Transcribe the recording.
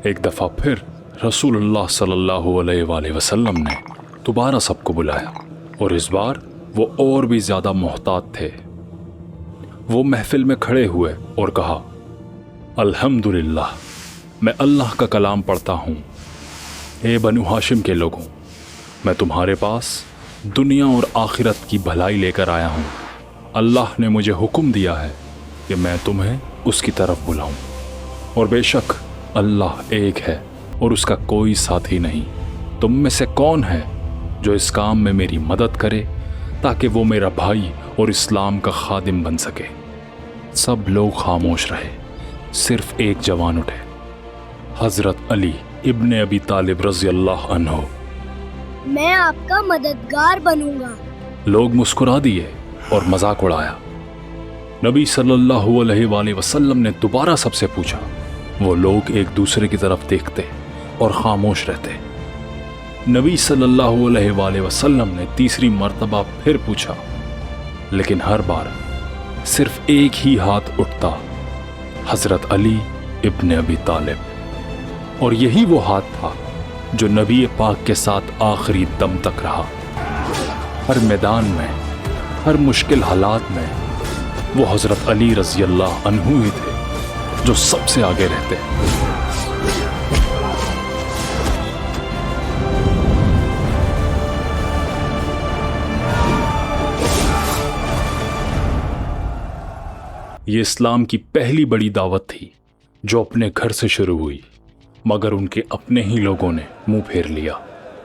ایک دفعہ پھر رسول اللہ صلی اللہ علیہ وسلم نے دوبارہ سب کو بلایا، اور اس بار وہ اور بھی زیادہ محتاط تھے۔ وہ محفل میں کھڑے ہوئے اور کہا، الحمدللہ، میں اللہ کا کلام پڑھتا ہوں۔ اے بنو ہاشم کے لوگوں، میں تمہارے پاس دنیا اور آخرت کی بھلائی لے کر آیا ہوں۔ اللہ نے مجھے حکم دیا ہے کہ میں تمہیں اس کی طرف بلاؤں، اور بے شک اللہ ایک ہے اور اس کا کوئی ساتھی نہیں۔ تم میں سے کون ہے جو اس کام میں میری مدد کرے تاکہ وہ میرا بھائی اور اسلام کا خادم بن سکے؟ سب لوگ خاموش رہے، صرف ایک جوان اٹھے، حضرت علی ابن ابی طالب رضی اللہ عنہ۔ میں آپ کا مددگار بنوں گا۔ لوگ مسکرا دیے اور مذاق اڑایا۔ نبی صلی اللہ علیہ وآلہ وسلم نے دوبارہ سب سے پوچھا۔ وہ لوگ ایک دوسرے کی طرف دیکھتے اور خاموش رہتے۔ نبی صلی اللہ علیہ وآلہ وسلم نے تیسری مرتبہ پھر پوچھا، لیکن ہر بار صرف ایک ہی ہاتھ اٹھتا، حضرت علی ابن ابی طالب، اور یہی وہ ہاتھ تھا جو نبی پاک کے ساتھ آخری دم تک رہا۔ ہر میدان میں، ہر مشکل حالات میں وہ حضرت علی رضی اللہ عنہ ہی تھے جو سب سے آگے رہتے۔ یہ اسلام کی پہلی بڑی دعوت تھی جو اپنے گھر سے شروع ہوئی، مگر ان کے اپنے ہی لوگوں نے منہ پھیر لیا۔